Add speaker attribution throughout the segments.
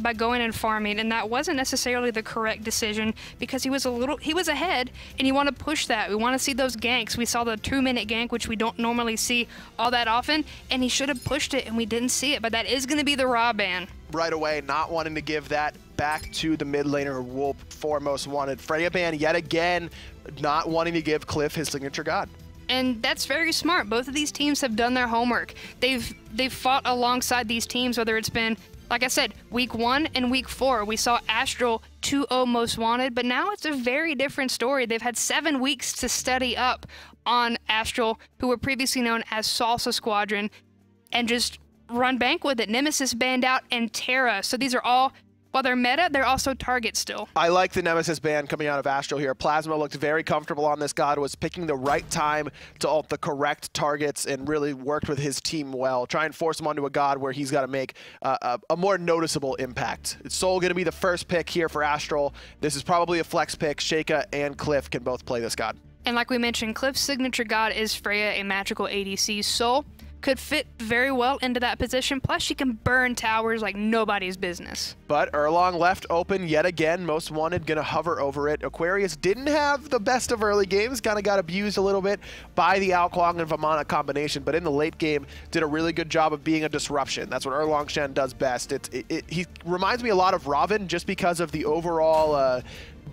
Speaker 1: by going and farming, and that wasn't necessarily the correct decision because he was ahead, and you want to push that. We want to see those ganks. We saw the 2-minute gank, which we don't normally see all that often, and he should have pushed it, and we didn't see it, but that is going to be the raw ban.
Speaker 2: Right away, not wanting to give that back to the mid laner Wolf for Most Wanted. Freya ban yet again, not wanting to give Cliff his signature god.
Speaker 1: And that's very smart. Both of these teams have done their homework. They've fought alongside these teams, whether it's been, like I said, week 1 and week 4. We saw Astral 2-0 Most Wanted, but now it's a very different story. They've had 7 weeks to study up on Astral, who were previously known as Salsa Squadron, and just run bank with it. Nemesis banned out and Terra. So these are all, while they're meta, they're also targets still.
Speaker 2: I like the Nemesis ban coming out of Astral here. Plasma looked very comfortable on this god, was picking the right time to ult the correct targets, and really worked with his team well. Try and force him onto a god where he's got to make a more noticeable impact. It's Soul going to be the first pick here for Astral. This is probably a flex pick. Sheikah and Cliff can both play this god.
Speaker 1: And like we mentioned, Cliff's signature god is Freya, a magical ADC. Soul could fit very well into that position, plus she can burn towers like nobody's business.
Speaker 2: But Erlong left open yet again. Most Wanted gonna hover over it. Aquarius didn't have the best of early games, kind of got abused a little bit by the Alkwang and Vamana combination, but in the late game did a really good job of being a disruption. That's what Erlong Shen does best. He reminds me a lot of Ravin just because of the overall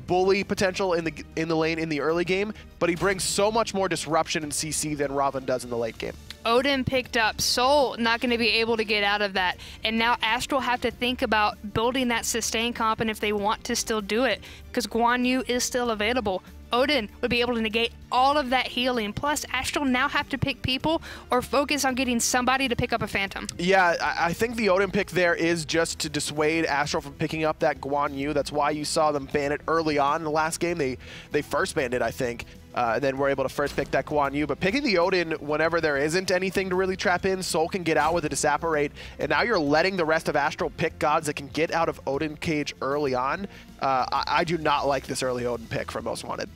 Speaker 2: bully potential in the lane in the early game, but he brings so much more disruption in CC than Ravin does in the late game.
Speaker 1: Odin picked up. Soul not going to be able to get out of that. And now Astral have to think about building that sustain comp, and if they want to still do it, because Guan Yu is still available. Odin would be able to negate all of that healing. Plus, Astral now have to pick people or focus on getting somebody to pick up a Phantom.
Speaker 2: Yeah, I think the Odin pick there is just to dissuade Astral from picking up that Guan Yu. That's why you saw them ban it early on in the last game. They first banned it, I think. And then we're able to first pick that Guan Yu. But picking the Odin whenever there isn't anything to really trap in, Soul can get out with a Disapparate, and now you're letting the rest of Astral pick gods that can get out of Odin cage early on. I do not like this early Odin pick from Most Wanted.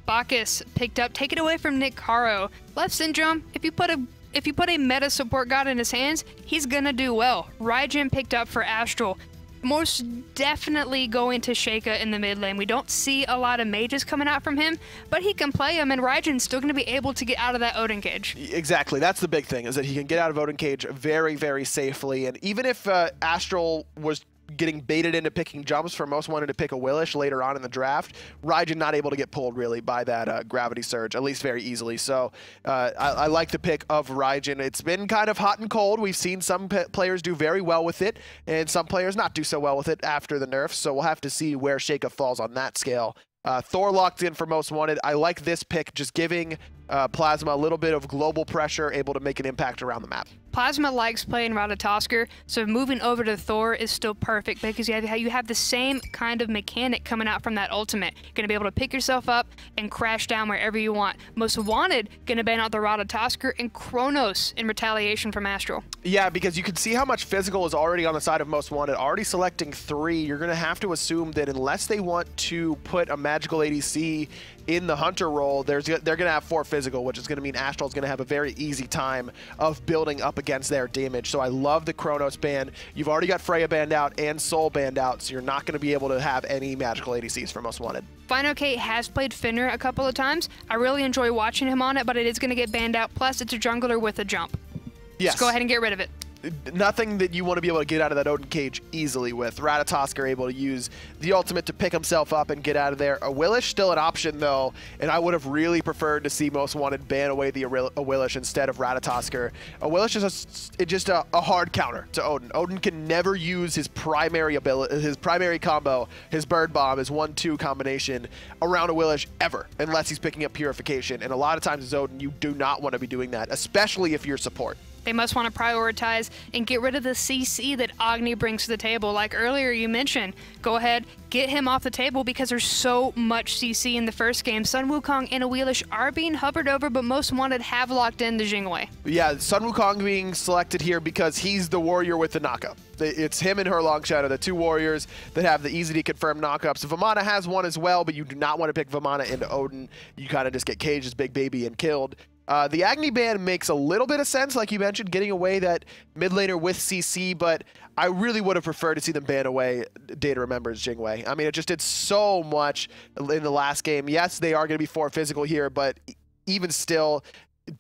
Speaker 1: Bacchus picked up, take it away from Nick Caro. Left Syndrome, if you put a meta support god in his hands, he's gonna do well. Raijin picked up for Astral. Most definitely going to Sheikah in the mid lane. We don't see a lot of mages coming out from him, but he can play them, and Raijin's still going to be able to get out of that Odin cage.
Speaker 2: Exactly. That's the big thing, is that he can get out of Odin cage very, very safely. And even if Astral was getting baited into picking jumps for Most Wanted to pick a Willish later on in the draft, Raijin not able to get pulled really by that gravity surge, at least very easily. So I like the pick of Raijin. It's been kind of hot and cold. We've seen some players do very well with it, and some players not do so well with it after the nerfs. So we'll have to see where Sheikah falls on that scale. Thor locked in for Most Wanted. I like this pick, just giving Plasma a little bit of global pressure, able to make an impact around the map.
Speaker 1: Plasma likes playing Ratatosker, so moving over to Thor is still perfect because you have the same kind of mechanic coming out from that ultimate. You're going to be able to pick yourself up and crash down wherever you want. Most Wanted going to ban out the Ratatosker and Kronos in retaliation from Astral.
Speaker 2: Yeah, because you can see how much physical is already on the side of Most Wanted. Already selecting 3, you're going to have to assume that unless they want to put a magical ADC in the Hunter role, they're going to have 4 physical, which is going to mean Astral's going to have a very easy time of building up against their damage. So I love the Kronos ban. You've already got Freya banned out and Soul banned out, so you're not going to be able to have any magical ADCs for Most Wanted.
Speaker 1: FinoK has played Finner a couple of times. I really enjoy watching him on it, but it is going to get banned out. Plus, it's a jungler with a jump.
Speaker 2: Yes.
Speaker 1: Just go ahead and get rid of it.
Speaker 2: Nothing that you want to be able to get out of that Odin cage easily with. Ratatosker able to use the ultimate to pick himself up and get out of there. A Willish still an option though, and I would have really preferred to see Most Wanted ban away the Willish instead of Ratatosker. A Willish is just a hard counter to Odin. Odin can never use his primary ability, his primary combo, his Bird Bomb, his 1-2 combination around a Willish ever, unless he's picking up Purification. And a lot of times as Odin, you do not want to be doing that, especially if you're support.
Speaker 1: They must want to prioritize and get rid of the CC that Agni brings to the table. Like earlier you mentioned, go ahead, get him off the table because there's so much CC in the first game. Sun Wukong and a Wheelish are being hovered over, but Most Wanted have locked in the Jingwei.
Speaker 2: Yeah, Sun Wukong being selected here because he's the warrior with the knockup. It's him and her Long Shadow, the 2 warriors that have the easy to confirm knockups. Vamana has one as well, but you do not want to pick Vamana into Odin. You kind of just get caged as Big Baby and killed. The Agni ban makes a little bit of sense, like you mentioned, getting away that mid laner with CC, but I really would have preferred to see them ban away Data Remembers Jingwei. I mean, it just did so much in the last game. Yes, they are going to be 4 physical here, but even still,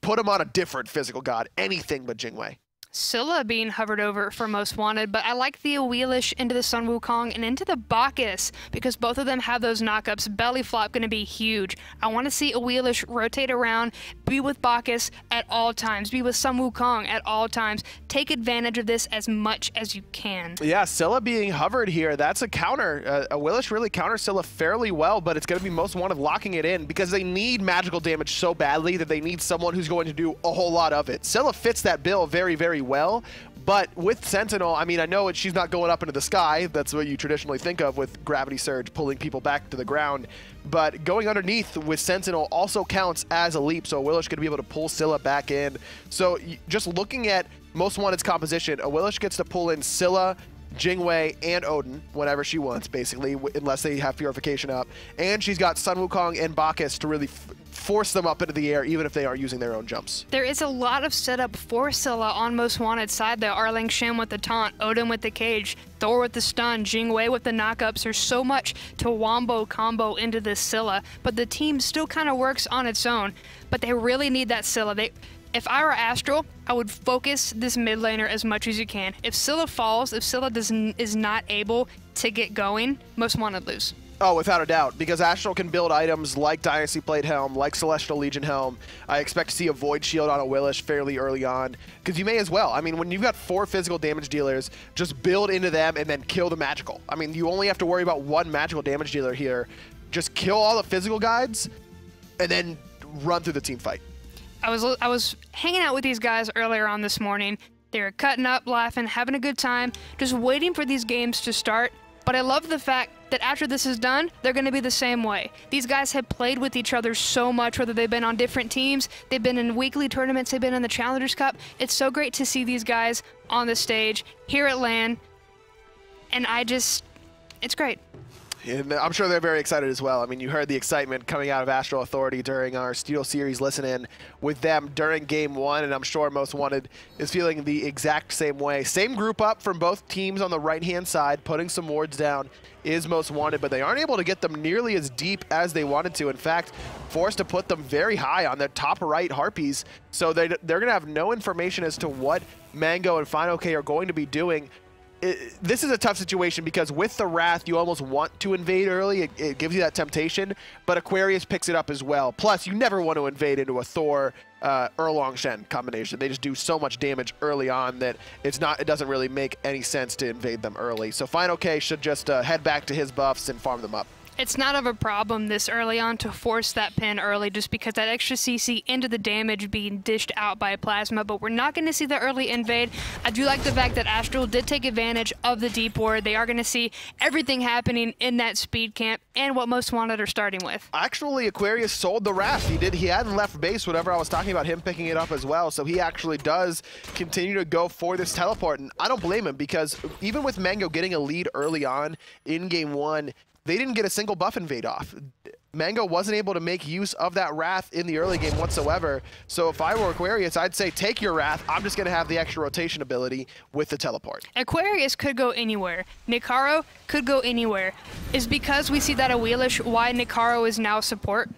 Speaker 2: put them on a different physical god. Anything but Jingwei.
Speaker 1: Scylla being hovered over for Most Wanted, but I like the Wheelish into the Sun Wukong and into the Bacchus because both of them have those knockups. Belly flop going to be huge. I want to see a Wheelish rotate around, be with Bacchus at all times, be with Sun Wukong at all times. Take advantage of this as much as you can.
Speaker 2: Yeah, Scylla being hovered here, that's a counter. A Wheelish really counters Scylla fairly well, but it's going to be Most Wanted locking it in because they need magical damage so badly that they need someone who's going to do a whole lot of it. Scylla fits that bill very, very well, but with Sentinel, I mean, I know she's not going up into the sky. That's what you traditionally think of with Gravity Surge, pulling people back to the ground. But going underneath with Sentinel also counts as a leap, so Awilish going to be able to pull Scylla back in. So just looking at Most Wanted's composition, Awilish gets to pull in Scylla, Jingwei, and Odin whenever she wants, basically, unless they have Purification up. And she's got Sun Wukong and Bacchus to really force them up into the air, even if they are using their own jumps.
Speaker 1: There is a lot of setup for Scylla on Most Wanted side though. Arlang Shen with the taunt, Odin with the cage, Thor with the stun, Jingwei with the knockups. There's so much to wombo combo into this Scylla, but the team still kind of works on its own. But they really need that Scylla. If I were Astral, I would focus this mid laner as much as you can. If Scylla falls, if Scylla is not able to get going, Most Wanted lose.
Speaker 2: Oh, without a doubt, because Astral can build items like Dynasty Plate Helm, like Celestial Legion Helm. I expect to see a Void Shield on a Wheelish fairly early on, because you may as well. I mean, when you've got 4 physical damage dealers, just build into them and then kill the magical. I mean, you only have to worry about 1 magical damage dealer here. Just kill all the physical guides, and then run through the team fight.
Speaker 1: I was hanging out with these guys earlier on this morning. They were cutting up, laughing, having a good time, just waiting for these games to start. But I love the fact that after this is done, they're going to be the same way. These guys have played with each other so much, whether they've been on different teams, they've been in weekly tournaments, they've been in the Challengers Cup. It's so great to see these guys on the stage here at LAN, and it's great.
Speaker 2: And I'm sure they're very excited as well. I mean, you heard the excitement coming out of Astral Authority during our Steel Series listen-in with them during Game 1, and I'm sure Most Wanted is feeling the exact same way. Same group up from both teams on the right-hand side, putting some wards down is Most Wanted, but they aren't able to get them nearly as deep as they wanted to. In fact, forced to put them very high on their top right Harpies, so they're going to have no information as to what Mango and FineOK are going to be doing. This is a tough situation because with the Wrath, you almost want to invade early. It gives you that temptation, but Aquarius picks it up as well. Plus, you never want to invade into a Thor Erlang Shen combination. They just do so much damage early on that it doesn't really make any sense to invade them early. So FineOK should just head back to his buffs and farm them up.
Speaker 1: It's not of a problem this early on to force that pin early just because that extra CC into the damage being dished out by Plasma, but we're not going to see the early invade. I do like the fact that Astral did take advantage of the deep ward. They are going to see everything happening in that speed camp and what Most Wanted are starting with.
Speaker 2: Actually, Aquarius sold the Wrath. He hadn't left base whenever I was talking about him picking it up as well, so he actually does continue to go for this teleport, and I don't blame him because even with Mango getting a lead early on in Game 1, they didn't get a single buff invade off. Mango wasn't able to make use of that Wrath in the early game whatsoever. So if I were Aquarius, I'd say take your Wrath. I'm just going to have the extra rotation ability with the teleport.
Speaker 1: Aquarius could go anywhere. Nikaro could go anywhere. Is because we see that a Wheelish why Nikaro is now support?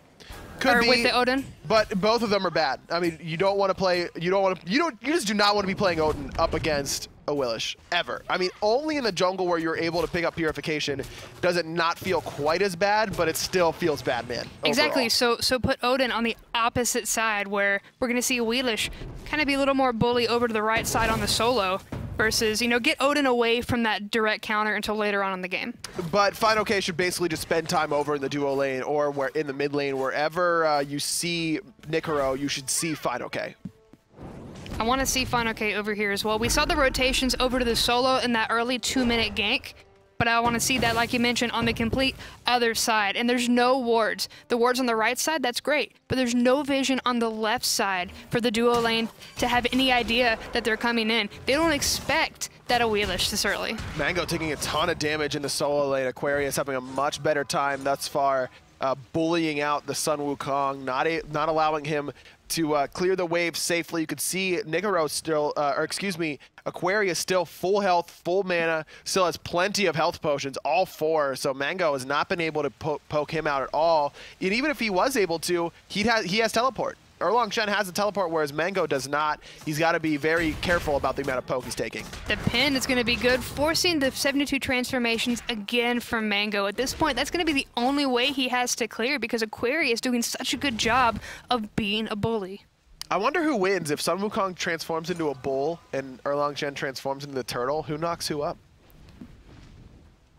Speaker 2: Could be,
Speaker 1: with the Odin?
Speaker 2: But both of them are bad. I mean, you just do not want to be playing Odin up against a Wheelish, ever. I mean, only in the jungle where you're able to pick up Purification does it not feel quite as bad, but it still feels bad, man.
Speaker 1: Exactly,
Speaker 2: overall.
Speaker 1: so put Odin on the opposite side where we're going to see a Wheelish kind of be a little more bully over to the right side on the solo versus, you know, get Odin away from that direct counter until later on in the game.
Speaker 2: But FineOK should basically just spend time over in the duo lane or where in the mid lane. Wherever you see Nikaro, you should see FineOK.
Speaker 1: I want to see FineOK over here as well. We saw the rotations over to the solo in that early 2-minute gank, but I want to see that, like you mentioned, on the complete other side. And there's no wards. The wards on the right side, that's great, but there's no vision on the left side for the duo lane to have any idea that they're coming in. They don't expect that a Wheelish this early.
Speaker 2: Mango taking a ton of damage in the solo lane. Aquarius having a much better time thus far, bullying out the Sun Wukong, not allowing him to clear the wave safely. You could see Nicaro still, Aquarius still full health, full mana, still has plenty of health potions, all 4. So Mango has not been able to poke him out at all. And even if he was able to, he has teleport. Erlang Shen has a teleport, whereas Mango does not. He's got to be very careful about the amount of poke he's taking.
Speaker 1: The pin is going to be good, forcing the 72 transformations again from Mango. At this point, that's going to be the only way he has to clear because Aquarius is doing such a good job of being a bully.
Speaker 2: I wonder who wins if Sun Wukong transforms into a bull and Erlang Shen transforms into the turtle. Who knocks who up?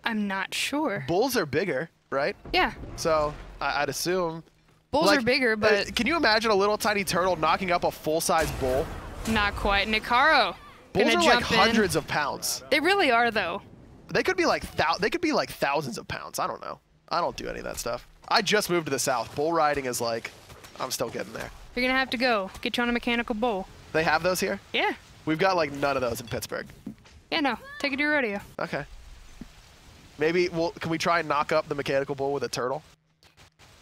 Speaker 1: I'm not sure.
Speaker 2: Bulls are bigger, right?
Speaker 1: Yeah.
Speaker 2: So I'd assume...
Speaker 1: Bulls are bigger, but...
Speaker 2: can you imagine a little tiny turtle knocking up a full-size bull?
Speaker 1: Not quite. Nicaro.
Speaker 2: Bulls are like hundreds of pounds.
Speaker 1: They really are, though.
Speaker 2: They could be like thousands of pounds. I don't know. I don't do any of that stuff. I just moved to the south. Bull riding is like, I'm still getting there.
Speaker 1: You're gonna have to go get you on a mechanical bull.
Speaker 2: They have those here?
Speaker 1: Yeah.
Speaker 2: We've got like none of those in Pittsburgh.
Speaker 1: Yeah, no. Take it to your rodeo.
Speaker 2: Okay. Maybe can we try and knock up the mechanical bull with a turtle?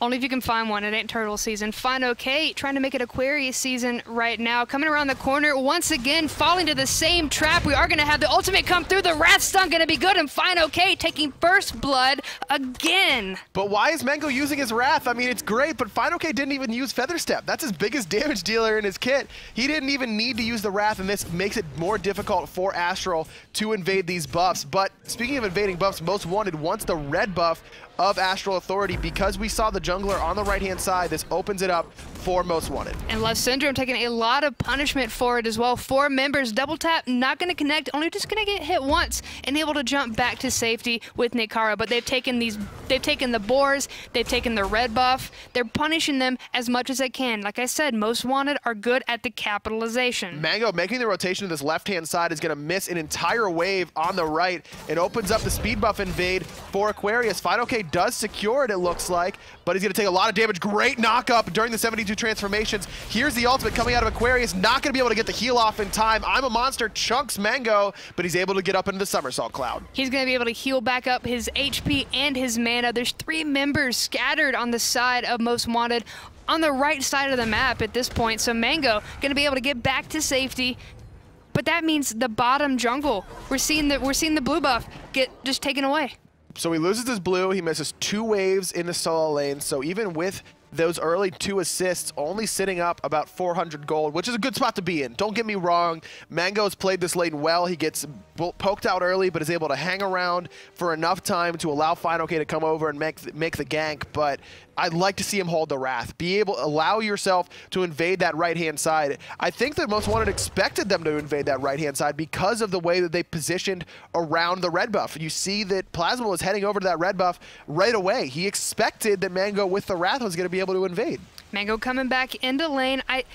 Speaker 1: Only if you can find one. It ain't turtle season. Find OK, trying to make it Aquarius season right now. Coming around the corner, once again, falling to the same trap. We are going to have the ultimate come through. The Wrath Stun going to be good, and Find OK taking first blood again.
Speaker 2: But why is Mango using his Wrath? I mean, it's great, but Find OK didn't even use Feather Step. That's his biggest damage dealer in his kit. He didn't even need to use the Wrath, and this makes it more difficult for Astral to invade these buffs. But speaking of invading buffs, Most Wanted wants the red buff of Astral Authority. Because we saw the jungler on the right-hand side, this opens it up for Most Wanted.
Speaker 1: And Left Syndrome taking a lot of punishment for it as well. 4 members, double tap, not going to connect, only just going to get hit once and able to jump back to safety with Nicaro. But they've taken the boars, they've taken the red buff, they're punishing them as much as they can. Like I said, Most Wanted are good at the capitalization.
Speaker 2: Mango making the rotation to this left-hand side is going to miss an entire wave on the right. It opens up the speed buff invade for Aquarius. Final K does secure it, it looks like, but he's going to take a lot of damage. Great knock-up during the 72 transformations. Here's the ultimate coming out of Aquarius. Not going to be able to get the heal off in time. I'm a Monster chunks Mango, but he's able to get up into the somersault cloud. He's
Speaker 1: going to be able to heal back up his HP and his mana. There's 3 members scattered on the side of Most Wanted on the right side of the map at this point. So Mango going to be able to get back to safety. But that means the bottom jungle. We're seeing the blue buff get just taken away.
Speaker 2: So he loses his blue, he misses 2 waves in the solo lane, so even with those early 2 assists, only sitting up about 400 gold, which is a good spot to be in. Don't get me wrong, Mango's played this lane well. He gets poked out early, but is able to hang around for enough time to allow Final K to come over and make the gank, but I'd like to see him hold the Wrath. Allow yourself to invade that right-hand side. I think that Most Wanted expected them to invade that right-hand side because of the way that they positioned around the red buff. You see that Plasma was heading over to that red buff right away. He expected that Mango with the Wrath was going to be able to invade.
Speaker 1: Mango coming back into lane. I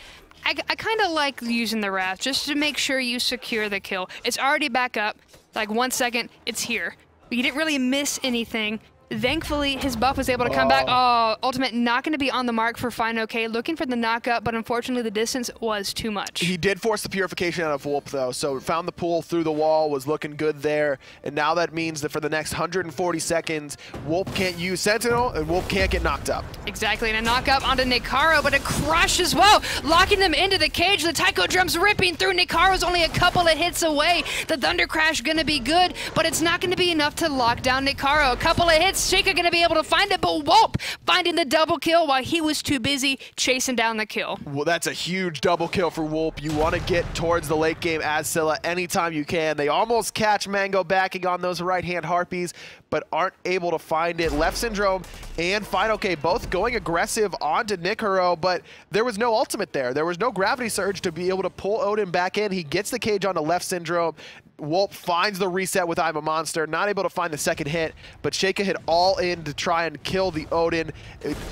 Speaker 1: kind of like using the Wrath just to make sure you secure the kill. It's already back up. Like 1 second, it's here. But you didn't really miss anything. Thankfully, his buff was able to come back. Oh, ultimate not going to be on the mark for Fine OK. Looking for the knockup, but unfortunately the distance was too much.
Speaker 2: He did force the purification out of Wolp, though, so found the pool through the wall, was looking good there. And now that means that for the next 140 seconds, Wolp can't use Sentinel, and Wolp can't get knocked up.
Speaker 1: Exactly, and a knockup onto Nicaro, but a crush as well, locking them into the cage. The Taiko drums ripping through. Nicaro's only a couple of hits away. The Thunder Crash going to be good, but it's not going to be enough to lock down Nicaro. A couple of hits, Sheikah going to be able to find it, but Wolp finding the double kill while he was too busy chasing down the kill.
Speaker 2: Well, that's a huge double kill for Wolp. You want to get towards the late game as Scylla anytime you can. They almost catch Mango backing on those right-hand Harpies, but aren't able to find it. Left Syndrome and Final K both going aggressive onto Nicaro, but there was no ultimate there. There was no Gravity Surge to be able to pull Odin back in. He gets the cage onto Left Syndrome. Wolp finds the reset with I'm a Monster, not able to find the second hit, but Sheikah hit all in to try and kill the Odin.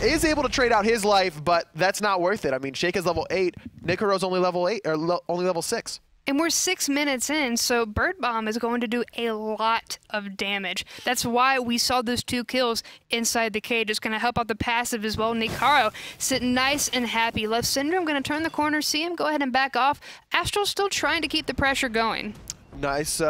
Speaker 2: Is able to trade out his life, but that's not worth it. I mean, Sheikah's level 8, Nicaro's only level 8, or only level 6.
Speaker 1: And we're 6 minutes in, so Bird Bomb is going to do a lot of damage. That's why we saw those 2 kills inside the cage. It's going to help out the passive as well. Nicaro sitting nice and happy. Left Syndrome going to turn the corner, see him, go ahead and back off. Astral's still trying to keep the pressure going.
Speaker 2: Nice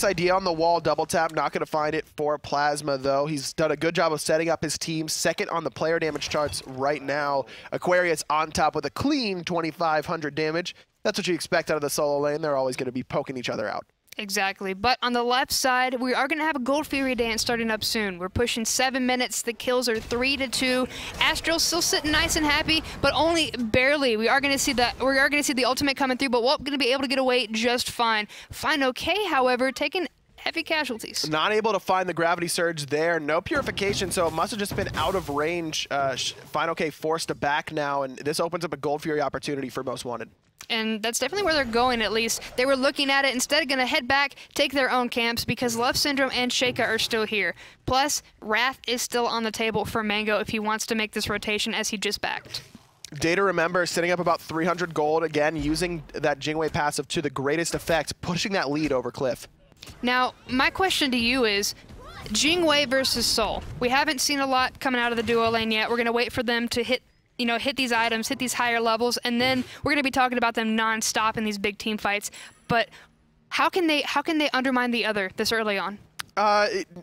Speaker 2: idea on the wall. Double tap, not going to find it for Plasma, though. He's done a good job of setting up his team. Second on the player damage charts right now. Aquarius on top with a clean 2,500 damage. That's what you expect out of the solo lane. They're always going to be poking each other out.
Speaker 1: Exactly. But on the left side, we are going to have a Gold Fury dance starting up soon. We're pushing 7 minutes. The kills are 3-2. Astral still sitting nice and happy, but only barely. We are going to see the ultimate coming through, but we're going to be able to get away just fine. Fine okay, however, taking heavy casualties.
Speaker 2: Not able to find the gravity surge there. No purification, so it must have just been out of range. Fine okay forced to back now, and this opens up a Gold Fury opportunity for Most Wanted.
Speaker 1: And that's definitely where they're going, at least. They were looking at it. Instead of going to head back, take their own camps, because Love Syndrome and Sheikah are still here. Plus, Wrath is still on the table for Mango if he wants to make this rotation as he just backed.
Speaker 2: Data Remember sitting up about 300 gold, again, using that Jingwei passive to the greatest effect, pushing that lead over Cliff.
Speaker 1: Now, my question to you is, Jingwei versus Sol. We haven't seen a lot coming out of the duo lane yet. We're going to wait for them to hit these items, hit these higher levels, and then we're going to be talking about them non-stop in these big team fights. But how can they undermine the other this early on?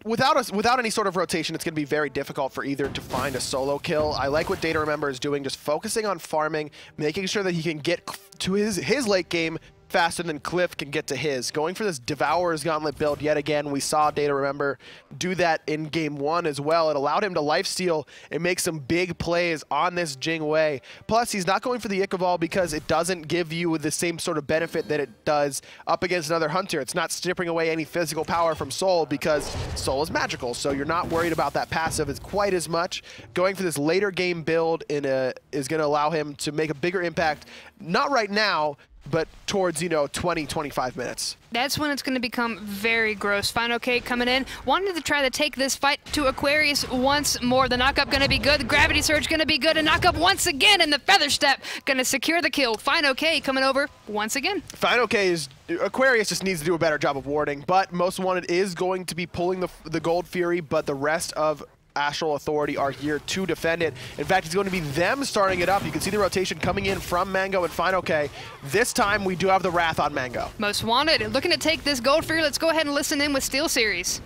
Speaker 2: Without any sort of rotation, it's going to be very difficult for either to find a solo kill. I like what Data Remember is doing, just focusing on farming, making sure that he can get to his late game faster than Cliff can get to his. Going for this Devourer's Gauntlet build yet again. We saw Data Remember do that in Game 1 as well. It allowed him to lifesteal and make some big plays on this Jingwei. Plus, he's not going for the Ichaival because it doesn't give you the same sort of benefit that it does up against another Hunter. It's not stripping away any physical power from Sol because Sol is magical, so you're not worried about that passive as quite as much. Going for this later game build is going to allow him to make a bigger impact, not right now, but towards, 20, 25 minutes.
Speaker 1: That's when it's going to become very gross. Fine okay coming in. Wanted to try to take this fight to Aquarius once more. The knockup going to be good. The gravity surge going to be good. And knockup once again. And the feather step going to secure the kill. Fine okay coming over once again.
Speaker 2: Fine okay is... Aquarius just needs to do a better job of warding. But Most Wanted is going to be pulling the Gold Fury, but the rest of Astral Authority are here to defend it. In fact, it's going to be them starting it up. You can see the rotation coming in from Mango and Fine okay. This time, we do have the Wrath on Mango.
Speaker 1: Most Wanted looking to take this Gold Fury. Let's go ahead and listen in with Steel Series.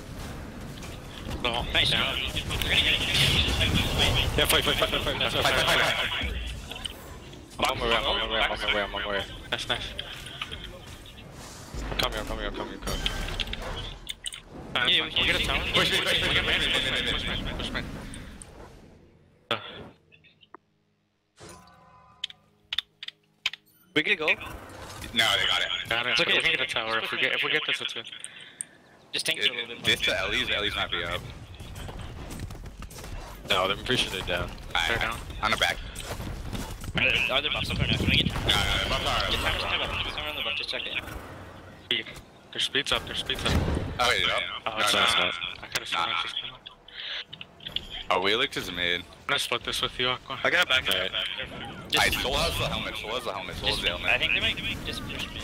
Speaker 3: Oh, nice. Yeah, fight. I'm on my way. Nice. Come here. We'll get a tower. Push man. We can go?
Speaker 4: No, they got it.
Speaker 3: It's okay, we can get a tower. If we get this, it's good.
Speaker 4: Just tank it a little bit. This to Ellie's might be up.
Speaker 3: No, I'm pretty sure they're down. They're down.
Speaker 4: On the back.
Speaker 5: Are there buffs up or not? Can we get...
Speaker 4: No, the buffs are
Speaker 5: Just on the buff, just check it.
Speaker 3: Their speed's up.
Speaker 4: Oh, wait, no.
Speaker 3: Oh, it's not. I could've sworn it's just coming.
Speaker 4: Oh, Wheelix is mid.
Speaker 3: I'm gonna split this with you, Aqua.
Speaker 5: I got back.
Speaker 3: Right.
Speaker 4: Soul has the helmet.
Speaker 5: I think they might just push me.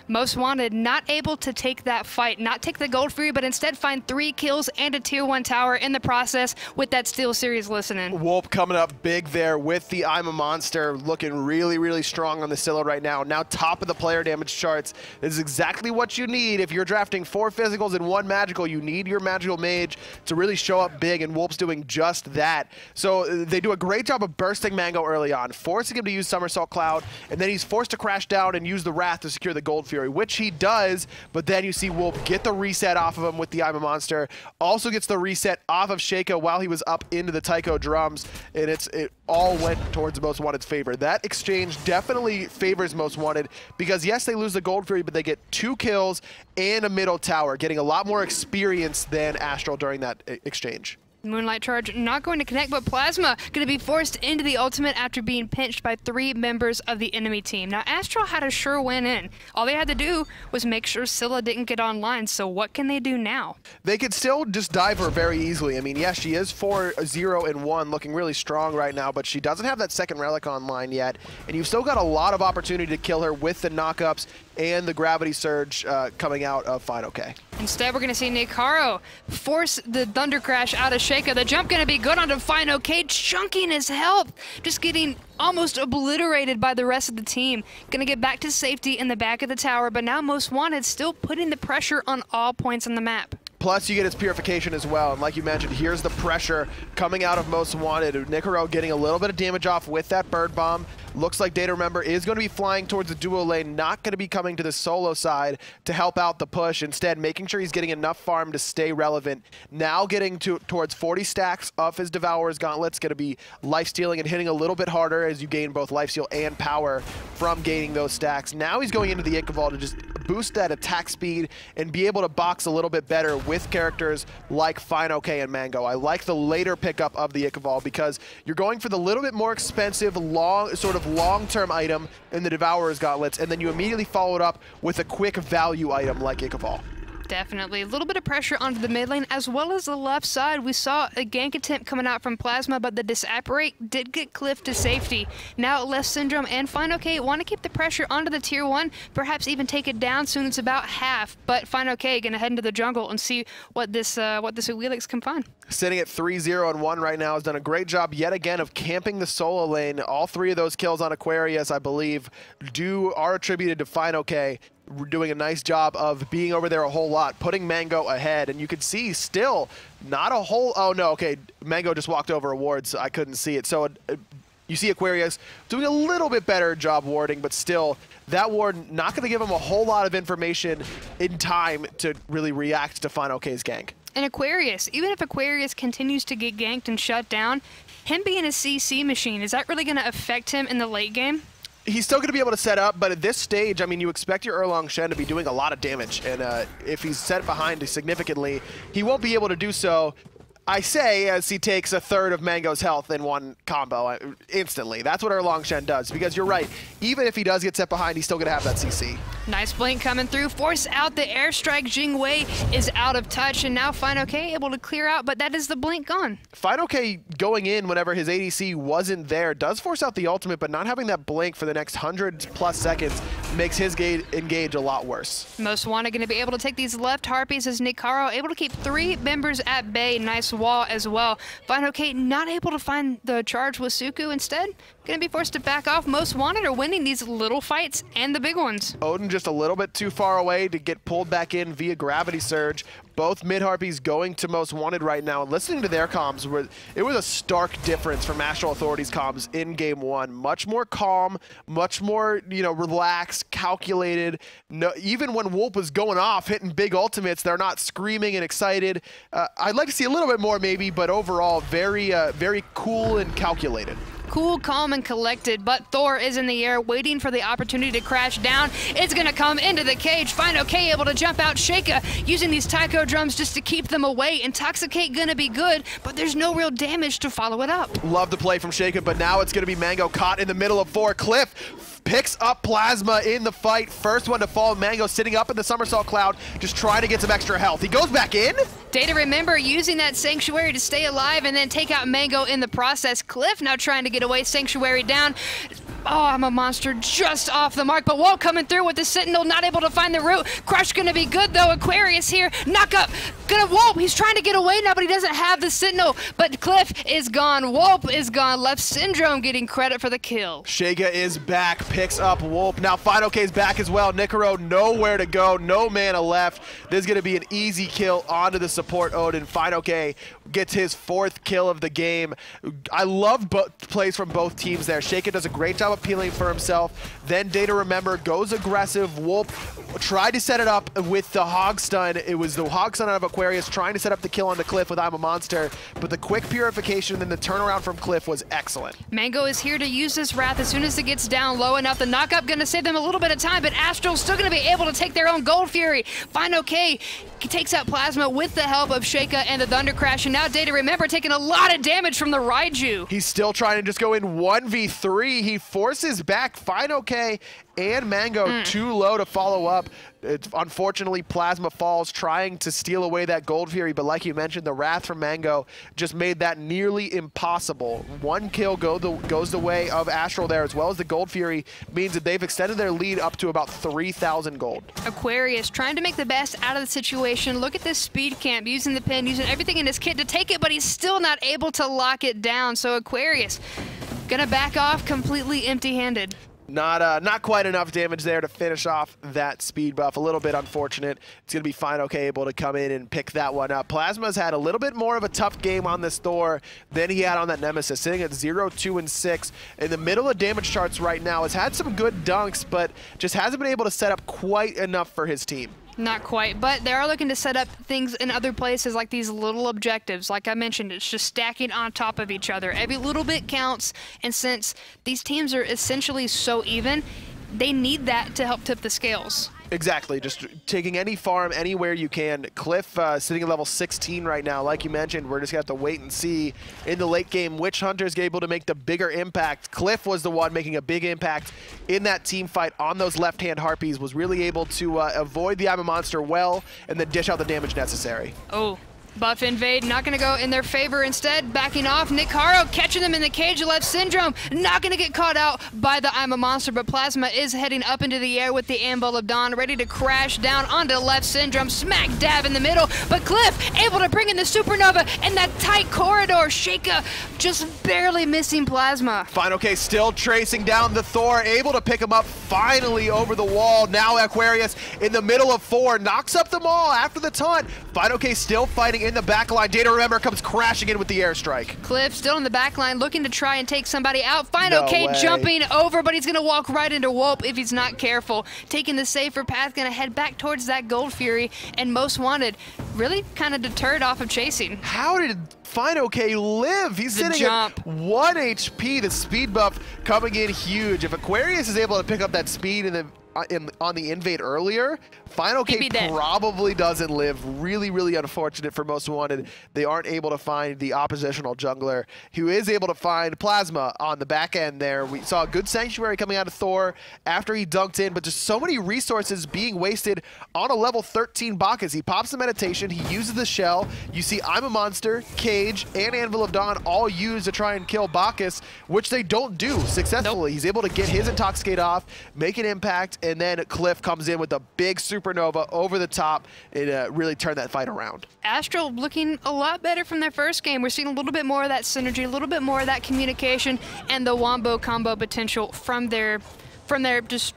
Speaker 1: Most Wanted not able to take that fight, not take the Gold Fury, but instead find 3 kills and a Tier 1 tower in the process with that Steel Series listening.
Speaker 2: Wolp coming up big there with the I'm a Monster, looking really, really strong on the Scylla right now. Now top of the player damage charts. This is exactly what you need. If you're drafting 4 physicals and 1 magical, you need your magical mage to really show up big, and Wolp's doing just that. So they do a great job of bursting Mango early on, forcing him to use Somersault Cloud, and then he's forced to crash down and use the Wrath to secure the Gold Fury, which he does, but then you see Wolp get the reset off of him with the I'm a Monster. Also gets the reset off of Sheikah while he was up into the Taiko drums, and it all went towards Most Wanted's favor. That exchange definitely favors Most Wanted because, yes, they lose the Gold Fury, but they get 2 kills and a middle tower, getting a lot more experience than Astral during that exchange.
Speaker 1: Moonlight Charge not going to connect, but Plasma going to be forced into the ultimate after being pinched by 3 members of the enemy team. Now, Astral had a sure win in. All they had to do was make sure Scylla didn't get online, so what can they do now?
Speaker 2: They could still just dive her very easily. I mean, yes, she is 4-0-1, looking really strong right now, but she doesn't have that second relic online yet, and you've still got a lot of opportunity to kill her with the knockups and the gravity surge coming out of Final K.
Speaker 1: Instead, we're going to see Nicaro force the Thunder Crash out of Sheikah. The jump going to be good onto Final K, chunking his health, just getting almost obliterated by the rest of the team. Going to get back to safety in the back of the tower, but now Most Wanted still putting the pressure on all points on the map.
Speaker 2: Plus, you get its purification as well. And like you mentioned, here's the pressure coming out of Most Wanted. Nicaro getting a little bit of damage off with that bird bomb. Looks like Data Remember is going to be flying towards the duo lane, not going to be coming to the solo side to help out the push. Instead, making sure he's getting enough farm to stay relevant. Now getting towards 40 stacks of his Devourer's Gauntlets, going to be lifestealing and hitting a little bit harder as you gain both lifesteal and power from gaining those stacks. Now he's going into the Ichaival to just boost that attack speed and be able to box a little bit better with characters like Final K and Mango. I like the later pickup of the Ichaival because you're going for the little bit more expensive, long-term item in the Devourer's Gauntlets, and then you immediately follow it up with a quick value item like Ichaival.
Speaker 1: Definitely. A little bit of pressure onto the mid lane as well as the left side. We saw a gank attempt coming out from Plasma, but the Disapparate did get Cliff to safety. Now Left Syndrome and Final K want to keep the pressure onto the tier 1, perhaps even take it down soon. It's about half, but Final K going to head into the jungle and see what this Wheelix can find. Sitting
Speaker 2: at 3-0-1 right now, has done a great job yet again of camping the solo lane. All 3 of those kills on Aquarius, I believe, are attributed to Final K. We're doing a nice job of being over there a whole lot, putting Mango ahead, and you can see still not a whole, oh no, okay, Mango just walked over a ward, so I couldn't see it. So you see Aquarius doing a little bit better job warding, but still, that ward not going to give him a whole lot of information in time to really react to Final K's gank.
Speaker 1: And Aquarius, even if Aquarius continues to get ganked and shut down, him being a CC machine, is that really going to affect him in the late game?
Speaker 2: He's still going to be able to set up, but at this stage, I mean, you expect your Erlang Shen to be doing a lot of damage, and if he's set behind significantly, he won't be able to do so, I say, as he takes a third of Mango's health in one combo instantly. That's what Erlang Shen does, because you're right, even if he does get set behind, he's still going to have that CC.
Speaker 1: Nice blink coming through, force out the airstrike. Jing Wei is out of touch, and now Final K able to clear out, but that is the blink gone.
Speaker 2: Final K going in whenever his ADC wasn't there does force out the ultimate, but not having that blink for the next 100+ seconds makes his engage a lot worse.
Speaker 1: Most Wanted going to be able to take these left Harpies as Nicaro able to keep 3 members at bay. Nice wall as well. Final K not able to find the charge with Suku. Instead, going to be forced to back off. Most Wanted are winning these little fights and the big ones.
Speaker 2: Odin just a little bit too far away to get pulled back in via gravity surge. Both mid Harpies going to Most Wanted right now, and listening to their comms, it was a stark difference from Astral Authority's comms in game 1. Much more calm, much more, relaxed, calculated. No, even when Wolp was going off, hitting big ultimates, they're not screaming and excited. I'd like to see a little bit more maybe, but overall, very cool and calculated.
Speaker 1: Cool, calm, and collected, but Thor is in the air waiting for the opportunity to crash down. It's going to come into the cage. Final K able to jump out. Sheikah using these taiko drums just to keep them away. Intoxicate going to be good, but there's no real damage to follow it up.
Speaker 2: Love the play from Sheikah, but now it's going to be Mango caught in the middle of 4. Cliff picks up Plasma in the fight. First one to fall. Mango sitting up in the somersault cloud, just trying to get some extra health. He goes back in.
Speaker 1: Data Remember using that Sanctuary to stay alive and then take out Mango in the process. Cliff now trying to get away. Sanctuary down. Oh, I'm a monster just off the mark, but Walt coming through with the Sentinel, not able to find the root. Crush gonna be good though. Aquarius here, knock up, gonna Walt. He's trying to get away now, but he doesn't have the Sentinel. But Cliff is gone, Walt is gone. Left Syndrome getting credit for the kill.
Speaker 2: Sheikah is back, picks up Wolp. Now Final K's back as well. Nicaro nowhere to go, no mana left. This is gonna be an easy kill onto the support Odin. Final K gets his 4th kill of the game. I love plays from both teams there. Sheikah does a great job appealing for himself. Then Data Remember goes aggressive. Wolp tried to set it up with the Hog Stun. It was the Hog Stun out of Aquarius trying to set up the kill on the Cliff with I'm a Monster, but the quick purification and then the turnaround from Cliff was excellent.
Speaker 1: Mango is here to use this Wrath as soon as it gets down low enough. The knockup going to save them a little bit of time, but Astral's still going to be able to take their own Gold Fury. Final K takes out Plasma with the help of Sheikah and the Thunder Crash, and now Data Remember taking a lot of damage from the Raiju.
Speaker 2: He's still trying to just go in 1v3. He forces back Final K and Mango too low to follow up. Unfortunately, Plasma falls trying to steal away that Gold Fury, but like you mentioned, the Wrath from Mango just made that nearly impossible. One kill goes the way of Astral there, as well as the Gold Fury means that they've extended their lead up to about 3,000 gold. Aquarius
Speaker 1: trying to make the best out of the situation. Look at this speed camp, using the pin, using everything in his kit to take it, but he's still not able to lock it down. So Aquarius gonna back off completely empty-handed.
Speaker 2: Not quite enough damage there to finish off that speed buff. A little bit unfortunate. It's going to be Fine OK able to come in and pick that one up. Plasma's had a little bit more of a tough game on this Thor than he had on that Nemesis, sitting at 0, 2, and 6. In the middle of damage charts right now. Has had some good dunks, but just hasn't been able to set up quite enough for his team.
Speaker 1: Not quite, but they are looking to set up things in other places like these little objectives. Like I mentioned, it's just stacking on top of each other. Every little bit counts, and since these teams are essentially so even, they need that to help tip the scales.
Speaker 2: Exactly, just taking any farm anywhere you can. Cliff sitting at level 16 right now. Like you mentioned, we're just going to have to wait and see in the late game which Hunter's able to make the bigger impact. Cliff was the one making a big impact in that team fight on those left-hand Harpies, was really able to avoid the I'm a Monster well and then dish out the damage necessary.
Speaker 1: Oh. Buff invade, not going to go in their favor. Instead, backing off. Nick Haro catching them in the cage. Left Syndrome, not going to get caught out by the I'm a Monster, but Plasma is heading up into the air with the Anvil of Dawn, ready to crash down onto Left Syndrome, smack dab in the middle. But Cliff able to bring in the Supernova and that tight corridor. Sheikah just barely missing Plasma.
Speaker 2: Fine OK still tracing down the Thor, able to pick him up finally over the wall. Now Aquarius in the middle of 4, knocks up them all after the taunt. Fine OK still fighting in the back line. Data Remember comes crashing in with the airstrike.
Speaker 1: Cliff still in the back line, looking to try and take somebody out. Fine OK jumping over, but he's going to walk right into Wope if he's not careful. Taking the safer path, going to head back towards that Gold Fury, and Most Wanted really kind of deterred off of chasing.
Speaker 2: How did Fine OK live? He's sitting at 1 HP. The speed buff coming in huge. If Aquarius is able to pick up that speed on the invade earlier, Fine OK probably doesn't live. Really, really unfortunate for Most Wanted. They aren't able to find the oppositional jungler, who is able to find Plasma on the back end there. We saw a good Sanctuary coming out of Thor after he dunked in, but just so many resources being wasted on a level 13 Bacchus. He pops the meditation, he uses the shell. You see I'm a Monster, Cage, and Anvil of Dawn all used to try and kill Bacchus, which they don't do successfully. He's able to get his Intoxicate off, make an impact, and then Cliff comes in with a big Supernova over the top and really turn that fight around.
Speaker 1: Astral looking a lot better from their first game. We're seeing a little bit more of that synergy, a little bit more of that communication, and the wombo combo potential from their just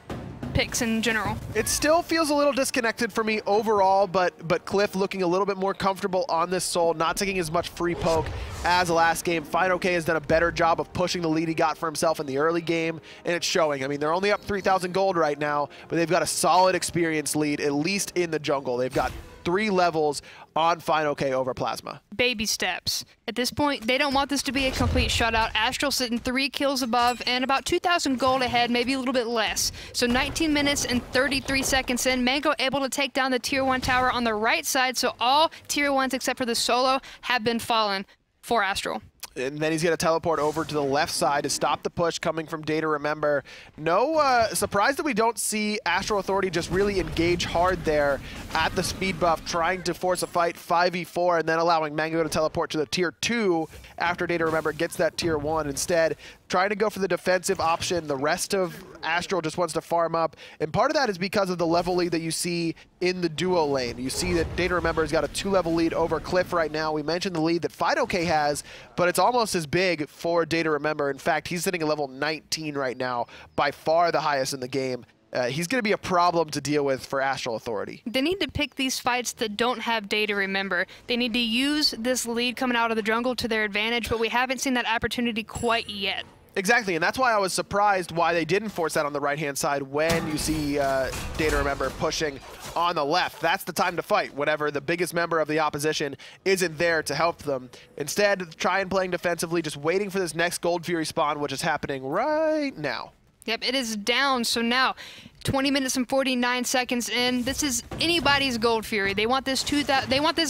Speaker 1: picks in general.
Speaker 2: It still feels a little disconnected for me overall, but Cliff looking a little bit more comfortable on this Soul, not taking as much free poke as the last game. Fine OK has done a better job of pushing the lead he got for himself in the early game, and it's showing. I mean, they're only up 3,000 gold right now, but they've got a solid experience lead, at least in the jungle. They've got 3 levels on Fine OK over Plasma.
Speaker 1: Baby steps. At this point, they don't want this to be a complete shutout. Astral sitting 3 kills above and about 2,000 gold ahead, maybe a little bit less. So 19 minutes and 33 seconds in, Mango able to take down the Tier 1 tower on the right side, so all Tier 1s except for the solo have been fallen for Astral.
Speaker 2: And then he's going to teleport over to the left side to stop the push coming from Data Remember. No surprise that we don't see Astral Authority just really engage hard there at the speed buff, trying to force a fight 5v4 and then allowing Mango to teleport to the Tier 2 after Data Remember gets that Tier 1. Instead, trying to go for the defensive option. The rest of Astral just wants to farm up. And part of that is because of the level lead that you see in the duo lane. You see that Data Remember has got a 2-level lead over Cliff right now. We mentioned the lead that Fine OK has, but it's almost as big for Data Remember. In fact, he's sitting at level 19 right now, by far the highest in the game. He's going to be a problem to deal with for Astral Authority.
Speaker 1: They need to pick these fights that don't have Data Remember. They need to use this lead coming out of the jungle to their advantage, but we haven't seen that opportunity quite yet.
Speaker 2: Exactly, and that's why I was surprised why they didn't force that on the right-hand side when you see Data Remember pushing on the left. That's the time to fight, whenever the biggest member of the opposition isn't there to help them. Instead, try and playing defensively, just waiting for this next Gold Fury spawn, which is happening right now.
Speaker 1: Yep, it is down, so now 20 minutes and 49 seconds in. This is anybody's Gold Fury. They want this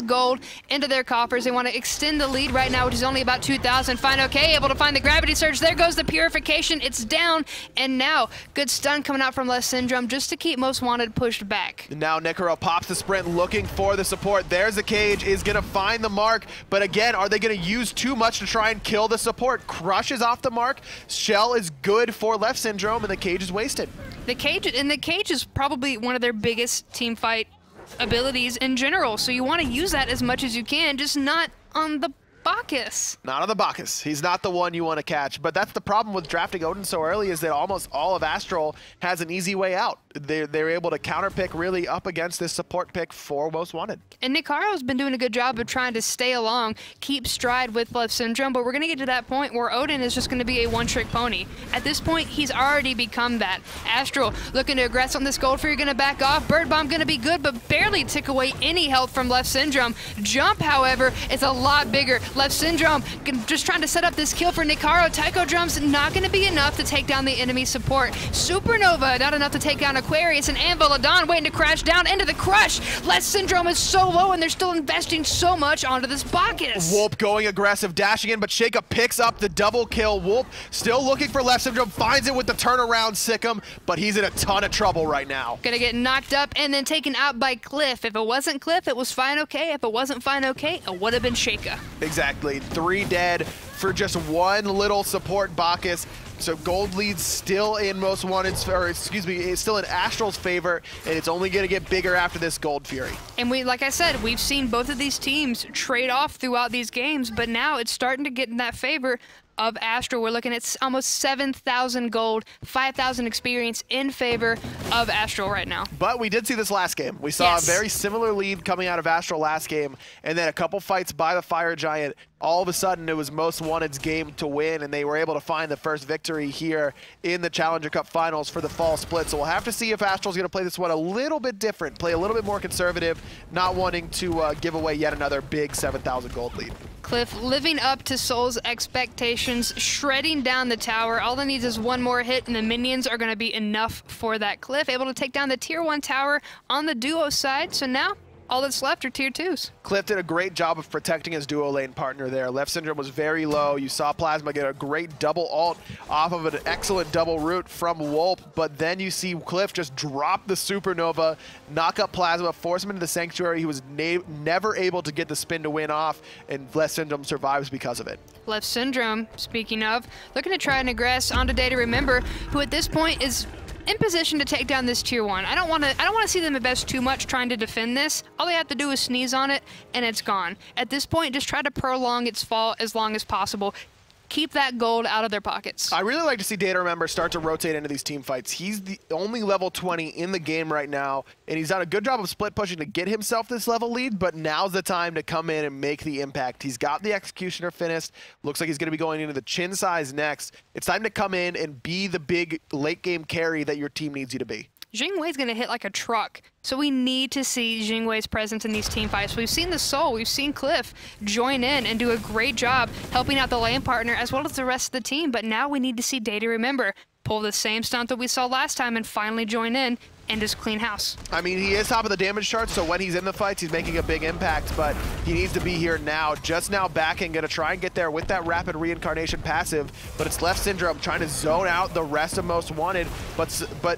Speaker 1: gold into their coffers. They want to extend the lead right now, which is only about 2,000. Fine, okay, able to find the gravity surge. There goes the purification. It's down, and now good stun coming out from Left Syndrome just to keep Most Wanted pushed back.
Speaker 2: And now Nicaro pops the sprint, looking for the support. There's the cage, is gonna find the mark, but again, are they gonna use too much to try and kill the support? Crush is off the mark. Shell is good for Left Syndrome, and the cage is wasted.
Speaker 1: The cage is probably one of their biggest team fight abilities in general, so you want to use that as much as you can, just not on the Bacchus.
Speaker 2: Not on the Bacchus. He's not the one you want to catch. But that's the problem with drafting Odin so early, is that almost all of Astral has an easy way out. They're able to counterpick really up against this support pick for Most Wanted.
Speaker 1: And Nicaro's been doing a good job of trying to stay along, keep stride with Left Syndrome, but we're going to get to that point where Odin is just going to be a one-trick pony. At this point, he's already become that. Astral looking to aggress on this Gold Fury, going to back off. Bird Bomb going to be good, but barely take away any health from Left Syndrome. Jump, however, is a lot bigger. Left Syndrome just trying to set up this kill for Nicaro. Taiko Drum's not going to be enough to take down the enemy support. Supernova, not enough to take down Aquarius, and Anvil Adon waiting to crash down into the crush. Left Syndrome is so low, and they're still investing so much onto this Bacchus.
Speaker 2: Wolp going aggressive, dashing in, but Sheikah picks up the double kill. Wolp still looking for Left Syndrome, finds it with the turnaround Sikkim, but he's in a ton of trouble right now.
Speaker 1: Gonna get knocked up and then taken out by Cliff. If it wasn't Cliff, it was fine okay. If it wasn't fine okay, it would have been Sheikah.
Speaker 2: Exactly. 3 dead for just one little support Bacchus. So gold lead's still in Most Wanted's, or excuse me, it's still in Astral's favor, and it's only going to get bigger after this Gold Fury.
Speaker 1: And like I said, we've seen both of these teams trade off throughout these games, but now it's starting to get in that favor of Astral. We're looking at almost 7,000 gold, 5,000 experience in favor of Astral right now.
Speaker 2: But we did see this last game. We saw a very similar lead coming out of Astral last game, and then a couple fights by the Fire Giant. All of a sudden, it was Most Wanted's game to win, and they were able to find the first victory here in the Challenger Cup Finals for the fall split. So we'll have to see if Astral's going to play this one a little bit different, play a little bit more conservative, not wanting to give away yet another big 7,000 gold lead.
Speaker 1: Cliff living up to Soul's expectations, shredding down the tower. All it needs is one more hit, and the minions are going to be enough for that Cliff. Able to take down the Tier 1 tower on the duo side, so now all that's left are Tier 2s.
Speaker 2: Cliff did a great job of protecting his duo lane partner there. Left Syndrome was very low. You saw Plasma get a great double ult off of an excellent double root from Wolp, but then you see Cliff just drop the Supernova, knock up Plasma, force him into the Sanctuary. He was never able to get the spin to win off, and Left Syndrome survives because of it.
Speaker 1: Left Syndrome, speaking of, looking to try and aggress onto Day to Remember, who at this point is in position to take down this Tier 1. I don't want to see them invest too much trying to defend this. All they have to do is sneeze on it, and it's gone. At this point, just try to prolong its fall as long as possible. Keep that gold out of their pockets.
Speaker 2: I really like to see Day to Remember start to rotate into these team fights. He's the only level 20 in the game right now, and he's done a good job of split pushing to get himself this level lead, but now's the time to come in and make the impact. He's got the Executioner finished. Looks like he's going to be going into the Chin size next. It's time to come in and be the big late game carry that your team needs you to be.
Speaker 1: Jingwei's going to hit like a truck, so we need to see Jingwei's presence in these team fights. We've seen the Soul, we've seen Cliff join in and do a great job helping out the lane partner as well as the rest of the team, but now we need to see Day to Remember pull the same stunt that we saw last time and finally join in and just clean house.
Speaker 2: I mean, he is top of the damage chart, so when he's in the fights, he's making a big impact, but he needs to be here now. Just now backing, gonna try and get there with that rapid reincarnation passive, but it's Left Syndrome trying to zone out the rest of Most Wanted, but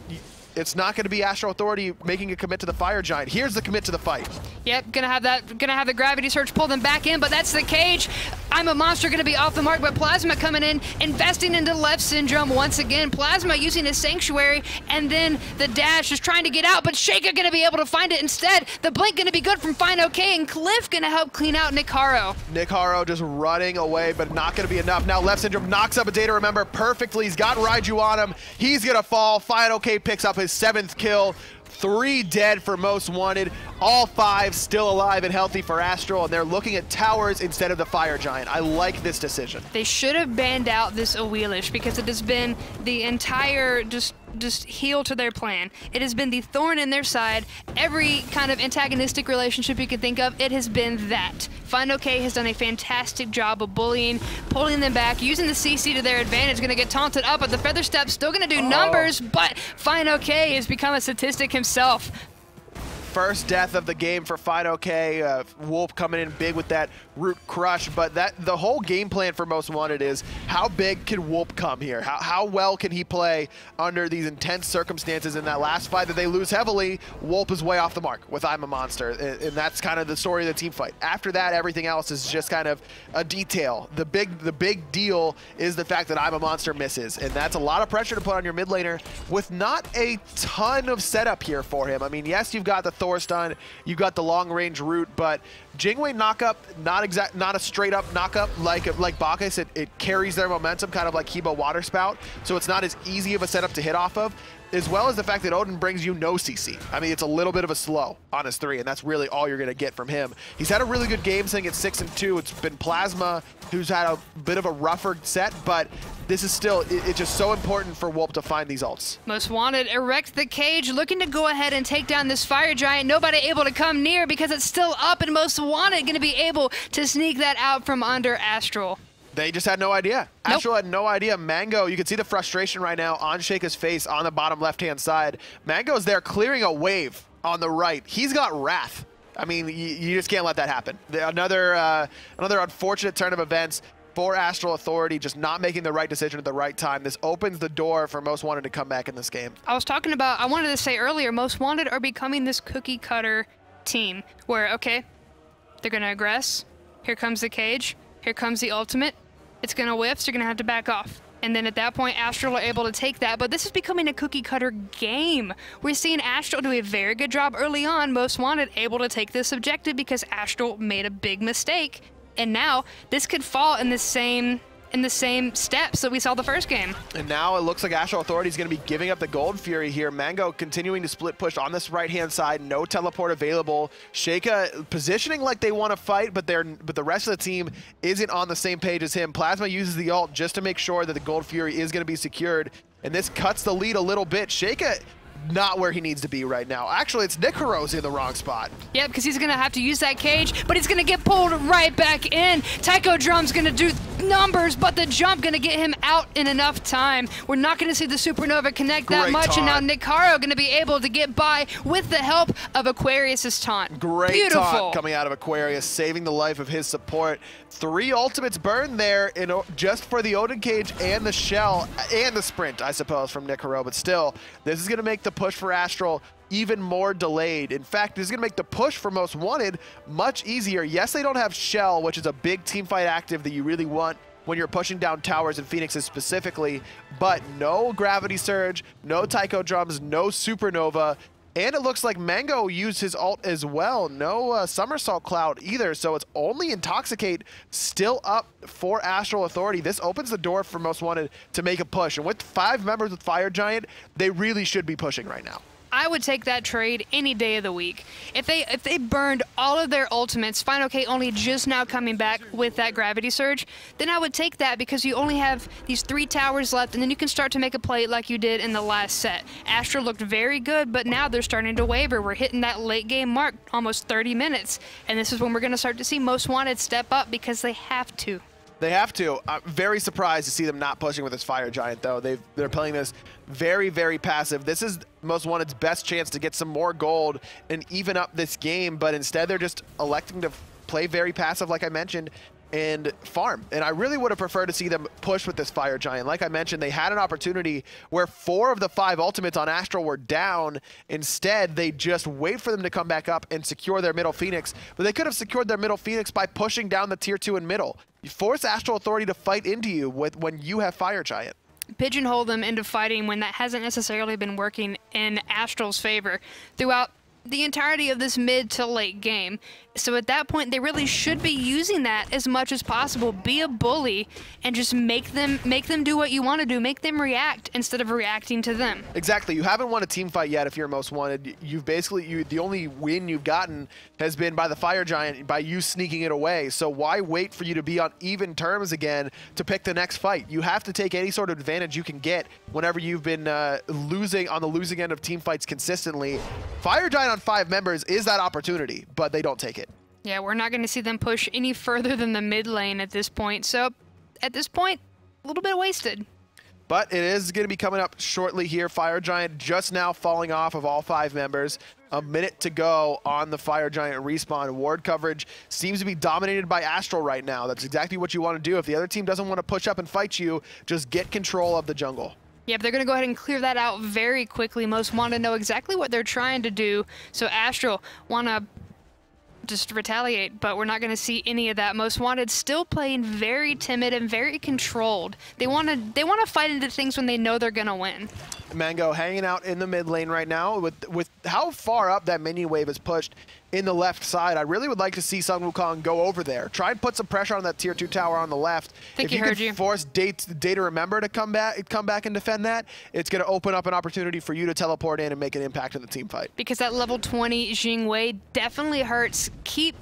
Speaker 2: it's not going to be Astral Authority making a commit to the Fire Giant. Here's the commit to the fight.
Speaker 1: Yep, gonna have the gravity surge pull them back in, but that's the cage. I'm a Monster gonna be off the mark, but Plasma coming in, investing into Left Syndrome once again. Plasma using his Sanctuary, and then the dash is trying to get out, but Sheikah gonna be able to find it instead. The blink gonna be good from Fine OK, and Cliff gonna help clean out Nicaro.
Speaker 2: Nicaro just running away, but not gonna be enough. Now Left Syndrome knocks up a Day to Remember perfectly. He's got Raiju on him. He's gonna fall. Fine OK picks up his 7th kill. 3 dead for Most Wanted, all 5 still alive and healthy for Astral, and they're looking at towers instead of the Fire Giant. I like this decision.
Speaker 1: They should have banned out this Awelish because it has been the entire just just heel to their plan. It has been the thorn in their side. Every kind of antagonistic relationship you can think of, it has been that. FindOK has done a fantastic job of bullying, pulling them back, using the CC to their advantage. Going to get taunted up, but the feather step still going to do numbers, but FindOK has become a statistic himself.
Speaker 2: First death of the game for FindOK. Wolf coming in big with that root crush, but the whole game plan for Most Wanted is how big can Wolf come here? How well can he play under these intense circumstances? In that last fight that they lose heavily, Wolf is way off the mark with I'm a Monster, and that's kind of the story of the team fight. After that, everything else is just kind of a detail. The big deal is the fact that I'm a Monster misses, and that's a lot of pressure to put on your mid laner with not a ton of setup here for him. I mean, yes, you've got the Thor stun, you got the long range root, but Jingwei knockup, not a straight up knockup like Bacchus. It carries their momentum, kind of like Kiba Water Spout, so it's not as easy of a setup to hit off of, as well as the fact that Odin brings you no CC. I mean, it's a little bit of a slow on his 3, and that's really all you're gonna get from him. He's had a really good game, sitting at 6-2. It's been Plasma who's had a bit of a rougher set, but this is still, it's just so important for Wolf to find these ults.
Speaker 1: Most Wanted erect the cage, looking to go ahead and take down this fire giant. Nobody able to come near because it's still up, and Most Wanted going to be able to sneak that out from under Astral.
Speaker 2: They just had no idea.
Speaker 1: Nope.
Speaker 2: Astral had no idea. Mango, you can see the frustration right now on Sheikah's face on the bottom left-hand side. Mango's there clearing a wave on the right. He's got Wrath. I mean, you just can't let that happen. Another unfortunate turn of events for Astral Authority, just not making the right decision at the right time. This opens the door for Most Wanted to come back in this game.
Speaker 1: I wanted to say earlier, Most Wanted are becoming this cookie cutter team where, okay, they're going to aggress. Here comes the cage. Here comes the ultimate. It's going to whiff, so you're going to have to back off. And then at that point, Astral are able to take that. But this is becoming a cookie cutter game. We're seeing Astral do a very good job early on. Most Wanted able to take this objective because Astral made a big mistake. And now this could fall in the same steps that we saw the first game.
Speaker 2: And now it looks like Astral Authority is going to be giving up the Gold Fury here. Mango continuing to split push on this right-hand side. No teleport available. Sheikah positioning like they want to fight, but the rest of the team isn't on the same page as him. Plasma uses the ult just to make sure that the Gold Fury is going to be secured. And this cuts the lead a little bit. Sheikah not where he needs to be right now. Actually, it's Nicaro's in the wrong spot.
Speaker 1: Yep, because he's going to have to use that cage, but he's going to get pulled right back in. Taiko Drum's going to do numbers, but the jump going to get him out in enough time. We're not going to see the Supernova connect that much,
Speaker 2: taunt.
Speaker 1: And now Nicaro going to be able to get by with the help of Aquarius's taunt.
Speaker 2: Great
Speaker 1: Beautiful
Speaker 2: taunt coming out of Aquarius, saving the life of his support. 3 ultimates burned there just for the Odin cage and the shell and the sprint, I suppose, from Nicaro, but still, this is going to make the push for Astral even more delayed. In fact, this is going to make the push for Most Wanted much easier. Yes, they don't have Shell, which is a big teamfight active that you really want when you're pushing down towers and Phoenixes specifically, but no Gravity Surge, no Taiko Drums, no Supernova, and it looks like Mango used his ult as well. No Somersault Cloud either, so it's only Intoxicate still up for Astral Authority. This opens the door for Most Wanted to make a push, and with 5 members with Fire Giant, they really should be pushing right now.
Speaker 1: I would take that trade any day of the week. If they burned all of their ultimates, FindOK only just now coming back with that Gravity Surge, then I would take that because you only have these 3 towers left, and then you can start to make a play like you did in the last set. Astral looked very good, but now they're starting to waver. We're hitting that late game mark, almost 30 minutes, and this is when we're going to start to see Most Wanted step up because they have to.
Speaker 2: They have to. I'm very surprised to see them not pushing with this Fire Giant, though. They're playing this very, very passive. This is Most Wanted's best chance to get some more gold and even up this game, but instead they're just electing to play very passive, like I mentioned, and farm. And I really would have preferred to see them push with this Fire Giant. Like I mentioned, they had an opportunity where 4 of the 5 ultimates on Astral were down. Instead, they just wait for them to come back up and secure their middle Phoenix. But they could have secured their middle Phoenix by pushing down the tier 2 and middle. You force Astral Authority to fight into you when you have Fire Giant.
Speaker 1: Pigeonhole them into fighting when that hasn't necessarily been working in Astral's favor throughout the entirety of this mid to late game. So at that point, they really should be using that as much as possible. Be a bully and just make them do what you want to do. Make them react instead of reacting to them.
Speaker 2: Exactly. You haven't won a team fight yet if you're Most Wanted. You've basically, the only win you've gotten has been by the Fire Giant, by you sneaking it away. So why wait for you to be on even terms again to pick the next fight? You have to take any sort of advantage you can get whenever you've been losing on the losing end of team fights consistently. Fire Giant on 5 members is that opportunity, but they don't take it.
Speaker 1: Yeah, we're not going to see them push any further than the mid lane at this point. So at this point, a little bit wasted.
Speaker 2: But it is going to be coming up shortly here. Fire Giant just now falling off of all 5 members. A minute to go on the Fire Giant respawn. Ward coverage seems to be dominated by Astral right now. That's exactly what you want to do. If the other team doesn't want to push up and fight you, just get control of the jungle.
Speaker 1: Yeah, but they're going to go ahead and clear that out very quickly. Most want to know exactly what they're trying to do. So Astral want to just retaliate, but we're not going to see any of that. Most Wanted still playing very timid and very controlled. They want to fight into things when they know they're going to win.
Speaker 2: Mango hanging out in the mid lane right now. With how far up that minion wave is pushed in the left side, I really would like to see Sun Wukong go over there. Try and put some pressure on that tier 2 tower on the left.
Speaker 1: If you
Speaker 2: can force Data Remember to come back and defend that, it's going to open up an opportunity for you to teleport in and make an impact in the team fight.
Speaker 1: Because that level 20 Jing Wei definitely hurts. Keep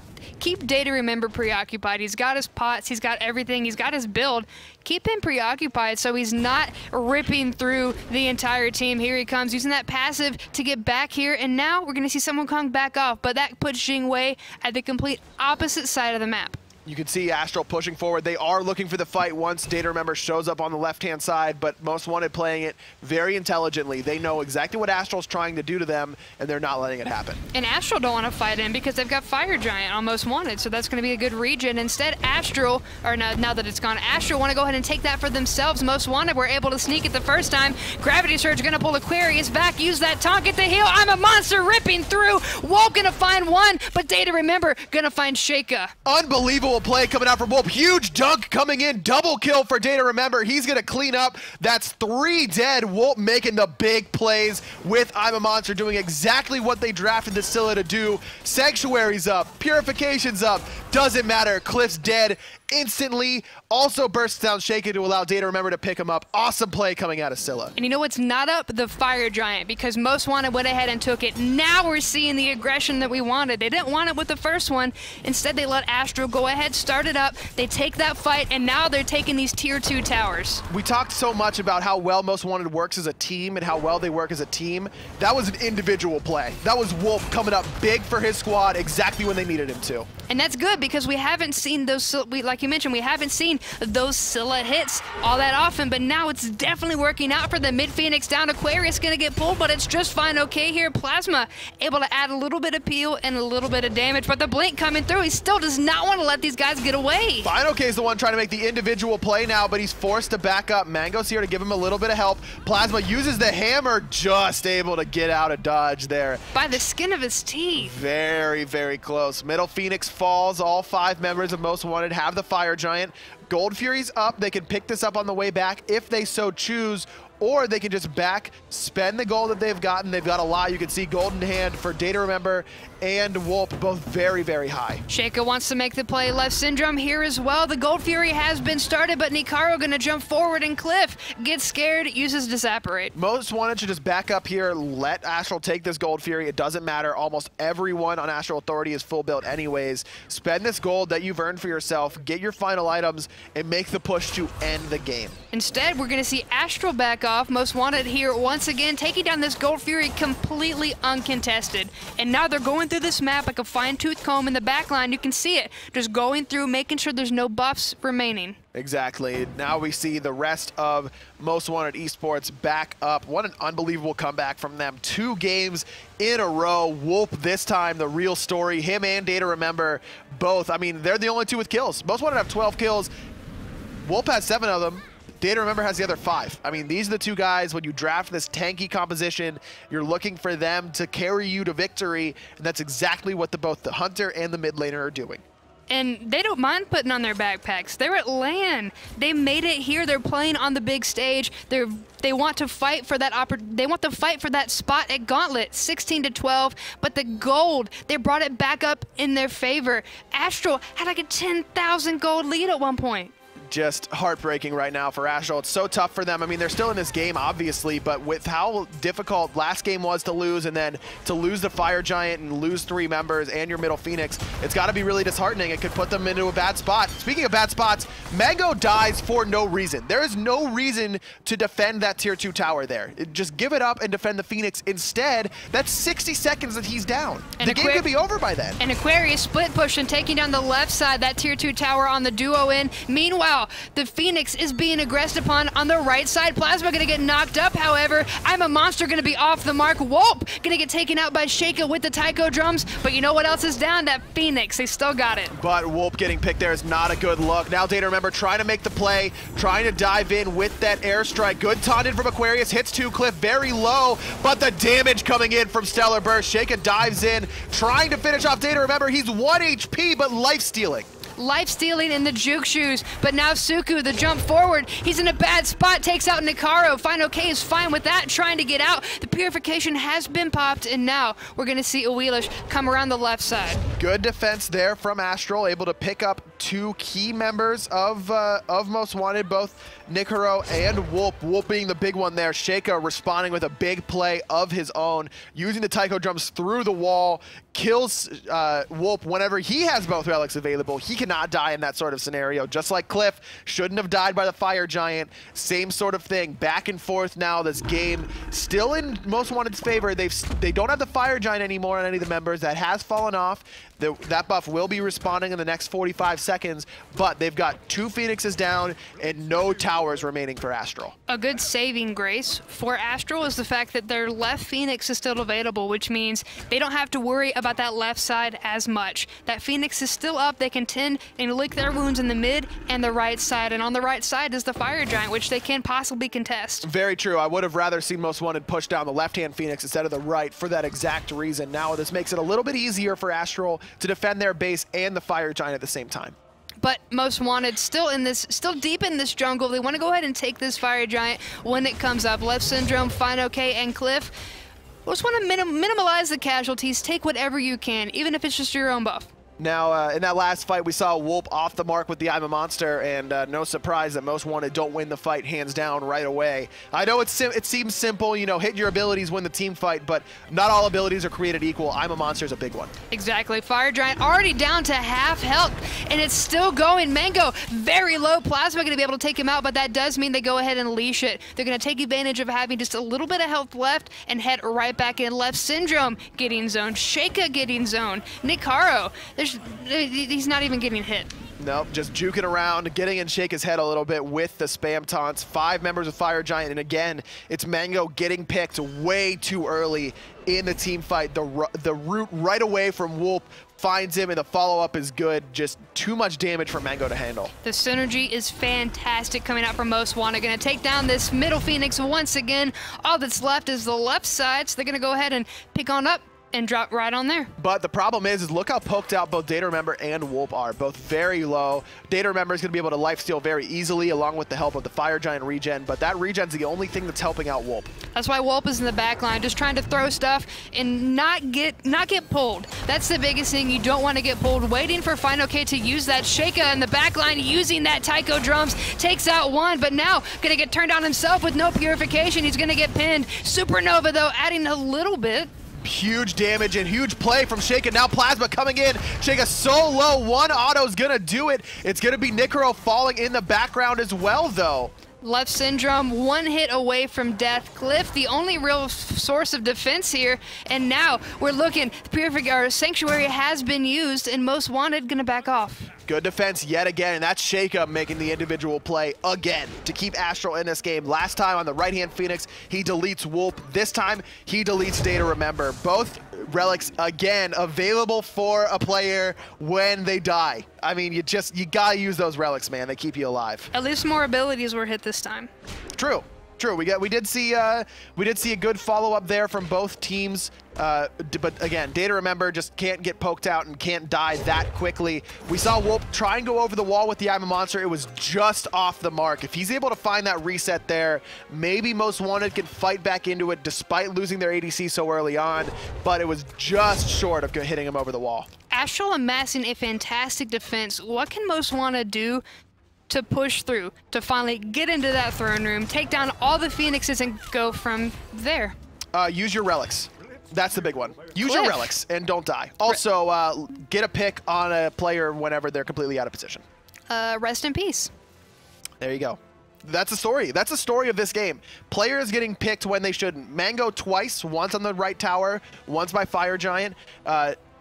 Speaker 1: Data Remember preoccupied. He's got his pots, he's got everything, he's got his build. Keep him preoccupied so he's not ripping through the entire team. Here he comes, using that passive to get back here, and now we're going to see Sun Wukong back off, but that puts Jing Wei at the complete opposite side of the map.
Speaker 2: You can see Astral pushing forward. They are looking for the fight once Data Remember shows up on the left-hand side, but Most Wanted playing it very intelligently. They know exactly what Astral's trying to do to them, and they're not letting it happen.
Speaker 1: And Astral don't want to fight in because they've got Fire Giant on Most Wanted, so that's going to be a good region. Instead, Astral, or now that it's gone, Astral want to go ahead and take that for themselves. Most Wanted were able to sneak it the first time. Gravity Surge going to pull Aquarius back, use that taunt, get the heal. I'm a monster ripping through. Wolf going to find one, but Data Remember going to find Sheikah.
Speaker 2: Unbelievable play coming out from Wolf. Huge dunk coming in. Double kill for Data Remember. He's going to clean up. That's 3 dead. Wolf making the big plays with I'm a Monster, doing exactly what they drafted the Scylla to do. Sanctuary's up. Purification's up. Doesn't matter. Cliff's dead instantly. Also bursts down Sheikah to allow Data Remember to pick him up. Awesome play coming out of Scylla.
Speaker 1: And you know what's not up? The Fire Giant, because Most Wanted went ahead and took it. Now we're seeing the aggression that we wanted. They didn't want it with the first one. Instead, they let Astral go ahead, start it up. They take that fight, and now they're taking these tier 2 towers.
Speaker 2: We talked so much about how well Most Wanted works as a team and how well they work as a team. That was an individual play. That was Wolf coming up big for his squad exactly when they needed him to.
Speaker 1: And that's good because we haven't seen those, like you mentioned, we haven't seen those Scylla hits all that often, but now it's definitely working out for them. Mid Phoenix down, Aquarius gonna get pulled, but it's just fine. Okay here, Plasma able to add a little bit of peel and a little bit of damage, but the blink coming through, he still does not want to let these guys get away.
Speaker 2: Final K is the one trying to make the individual play now, but he's forced to back up. Mango's here to give him a little bit of help. Plasma uses the hammer, just able to get out of dodge there.
Speaker 1: By the skin of his teeth.
Speaker 2: Very, very close. Middle Phoenix falls. All 5 members of Most Wanted have the Fire Giant. Gold Fury's up. They can pick this up on the way back if they so choose, or they can just back, spend the gold that they've gotten. They've got a lot. You can see gold in hand for Data Remember and Wolf, both very, very high.
Speaker 1: Sheikah wants to make the play. Left Syndrome here as well. The Gold Fury has been started, but Nikaro gonna jump forward, and Cliff gets scared, uses Disapparate.
Speaker 2: Most Wanted to just back up here, let Astral take this Gold Fury. It doesn't matter. Almost everyone on Astral Authority is full built anyways. Spend this gold that you've earned for yourself, get your final items, and make the push to end the game.
Speaker 1: Instead, we're gonna see Astral back off. Most Wanted here once again, taking down this Gold Fury completely uncontested. And now they're going through this map like a fine-tooth comb in the back line. You can see it, just going through, making sure there's no buffs remaining.
Speaker 2: Exactly. Now we see the rest of Most Wanted Esports back up. What an unbelievable comeback from them. 2 games in a row. Wolf this time, the real story. Him and Data Remember both. I mean, they're the only 2 with kills. Most Wanted have 12 kills. Wolf has 7 of them. Data Remember has the other 5. I mean, these are the 2 guys, when you draft this tanky composition, you're looking for them to carry you to victory, and that's exactly what both the Hunter and the mid laner are doing.
Speaker 1: And they don't mind putting on their backpacks. They're at LAN. They made it here. They're playing on the big stage. They want to fight for that They want to fight for that spot at Gauntlet, 16-12. But the gold, they brought it back up in their favor. Astral had like a 10,000 gold lead at one point.
Speaker 2: Just heartbreaking right now for Astral. It's so tough for them. I mean, they're still in this game, obviously, but with how difficult last game was to lose, and then to lose the Fire Giant and lose 3 members and your middle Phoenix, it's got to be really disheartening. It could put them into a bad spot. Speaking of bad spots, Mango dies for no reason. There is no reason to defend that tier 2 tower there. Just give it up and defend the Phoenix instead. That's 60 seconds that he's down. And the game could be over by then.
Speaker 1: And Aquarius split push and taking down the left side, that tier 2 tower on the duo in. Meanwhile, the Phoenix is being aggressed upon on the right side. Plasma gonna get knocked up, however. I'm a Monster gonna be off the mark. Wolp gonna get taken out by Sheikah with the taiko drums. But you know what else is down? That Phoenix. They still got it.
Speaker 2: But Wolp getting picked there is not a good look. Now Data Remember trying to make the play, trying to dive in with that airstrike. Good taunted from Aquarius, hits 2 Cliff very low, but the damage coming in from Stellar Burst. Sheikah dives in, trying to finish off Data Remember. He's 1 HP, but life stealing.
Speaker 1: Life stealing in the juke shoes, but now Suku, the jump forward, he's in a bad spot, takes out Nikaro. Final K is fine with that, trying to get out. The purification has been popped, and now we're gonna see Awilish come around the left side.
Speaker 2: Good defense there from Astral, able to pick up 2 key members of Most Wanted, both Nikaro and Wolp. Wolp being the big one there. Sheikah responding with a big play of his own, using the taiko drums through the wall, kills Wolp whenever he has both relics available. He cannot die in that sort of scenario, just like Cliff shouldn't have died by the Fire Giant. Same sort of thing, back and forth now. This game still in Most Wanted's favor. They don't have the Fire Giant anymore on any of the members. That has fallen off. That buff will be responding in the next 45 seconds, but they've got 2 Phoenixes down and no towers remaining for Astral.
Speaker 1: A good saving grace for Astral is the fact that their left Phoenix is still available, which means they don't have to worry about that left side as much. That Phoenix is still up. They can tend and lick their wounds in the mid and the right side, and on the right side is the Fire Giant, which they can possibly contest.
Speaker 2: Very true. I would have rather seen Most Wanted push down the left-hand Phoenix instead of the right for that exact reason. Now this makes it a little bit easier for Astral to defend their base and the Fire Giant at the same time.
Speaker 1: But Most Wanted still deep in this jungle. They want to go ahead and take this Fire Giant when it comes up. Left Syndrome, Final K, and Cliff. We just want to minimalize the casualties. Take whatever you can, even if it's just your own buff.
Speaker 2: Now, in that last fight, we saw Wolp off the mark with the I'm a Monster, and no surprise that Most Wanted don't win the fight hands down right away. I know it seems simple, you know, hit your abilities, win the team fight, but not all abilities are created equal. I'm a Monster is a big one.
Speaker 1: Exactly. Fire Giant already down to half health, and it's still going. Mango, very low. Plasma going to be able to take him out, but that does mean they go ahead and leash it. They're going to take advantage of having just a little bit of health left and head right back in. Left Syndrome getting zoned. Sheikah getting zoned. Nikaro, he's not even getting hit.
Speaker 2: Nope, just juking around, getting in Sheikah's head a little bit with the spam taunts. 5 members of Fire Giant, and again, it's Mango getting picked way too early in the team fight. The route right away from Wolp finds him, and the follow-up is good. Just too much damage for Mango to handle.
Speaker 1: The synergy is fantastic coming out from Most Wanted. Going to take down this middle Phoenix once again. All that's left is the left side, so they're going to go ahead and pick on up and drop right on there.
Speaker 2: But the problem is look how poked out both Data Remember and Wolp are. Both very low. Data Remember is going to be able to lifesteal very easily along with the help of the Fire Giant regen, but that regen's the only thing that's helping out Wolp.
Speaker 1: That's why Wolp is in the back line, just trying to throw stuff and not get pulled. That's the biggest thing. You don't want to get pulled. Waiting for Final K to use that. Sheikah in the back line using that taiko drums. Takes out one, but now going to get turned on himself with no purification. He's going to get pinned. Supernova, though, adding a little bit.
Speaker 2: Huge damage and huge play from Sheikah. Now Plasma coming in. Sheikah so low. One auto's gonna do it. It's gonna be Nikaro falling in the background as well, though.
Speaker 1: Left Syndrome, 1 hit away from death. Cliff, the only real source of defense here. And now we're looking. The Sanctuary has been used, and Most Wanted gonna back off.
Speaker 2: Good defense yet again, and that's Sheikah making the individual play again to keep Astral in this game. Last time on the right-hand Phoenix, he deletes Wolp. This time, he deletes Data Remember. Both relics, again, available for a player when they die. I mean, you gotta use those relics, man. They keep you alive.
Speaker 1: At least more abilities were hit this time.
Speaker 2: True. True. We did see a good follow up there from both teams. But again, Data Remember just can't get poked out and can't die that quickly. We saw Wolp try and go over the wall with the I'm a Monster. It was just off the mark. If he's able to find that reset there, maybe Most Wanted can fight back into it despite losing their ADC so early on, but it was just short of hitting him over the wall.
Speaker 1: Astral amassing a fantastic defense. What can Most Wanted do to push through, to finally get into that throne room, take down all the Phoenixes, and go from there?
Speaker 2: Use your relics. That's the big one. Use
Speaker 1: Cliff.
Speaker 2: your relics and don't die. Also, get a pick on a player whenever they're completely out of position.
Speaker 1: Rest in peace.
Speaker 2: There you go. That's the story. That's the story of this game. Players getting picked when they shouldn't. Mango twice, once on the right tower, once by Fire Giant.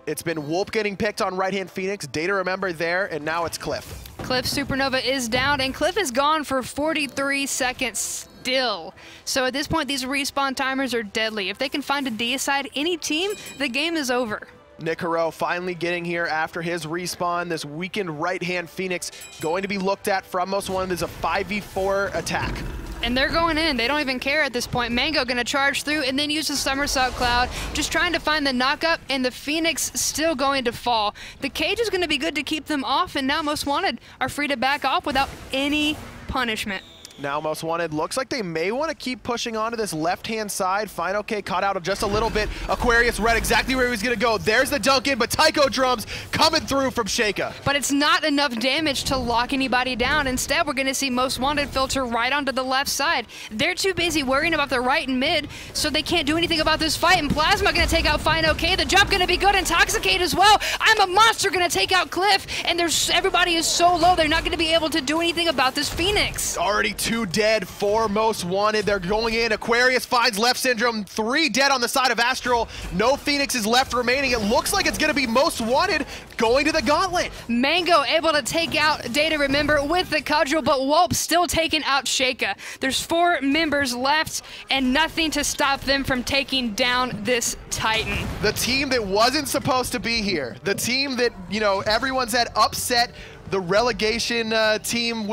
Speaker 2: It's been Wolp getting picked on right-hand Phoenix, Data Remember there, and now it's Cliff.
Speaker 1: Cliff Supernova is down, and Cliff is gone for 43 seconds still. So at this point, these respawn timers are deadly. If they can find a deicide any team, the game is over.
Speaker 2: Nick Hero finally getting here after his respawn. This weakened right-hand Phoenix going to be looked at from Most Wanted as a 5v4 attack.
Speaker 1: And they're going in. They don't even care at this point. Mango gonna charge through and then use the somersault cloud, just trying to find the knockup, and the Phoenix still going to fall. The cage is gonna be good to keep them off, and now Most Wanted are free to back off without any punishment.
Speaker 2: Now Most Wanted looks like they may want to keep pushing onto this left-hand side. Fine, okay, caught out just a little bit. Aquarius read exactly where he was going to go. There's the dunk in, but Tycho Drums coming through from Sheikah.
Speaker 1: But it's not enough damage to lock anybody down. Instead, we're going to see Most Wanted filter right onto the left side. They're too busy worrying about the right and mid, so they can't do anything about this fight. And Plasma going to take out Fine, okay. The jump going to be good. Intoxicate as well. I'm a Monster going to take out Cliff, and everybody is so low, they're not going to be able to do anything about this Phoenix.
Speaker 2: Already 2 dead for Most Wanted. They're going in. Aquarius finds left syndrome. 3 dead on the side of Astral. No Phoenixes left remaining. It looks like it's going to be Most Wanted going to the gauntlet.
Speaker 1: Mango able to take out Data Remember with the cudgel, but Wolp still taking out Sheikah. There's 4 members left and nothing to stop them from taking down this Titan.
Speaker 2: The team that wasn't supposed to be here. The team that, you know, everyone said upset the relegation team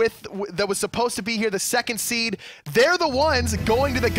Speaker 2: that was supposed to be here, the 2nd seed. They're the ones going to the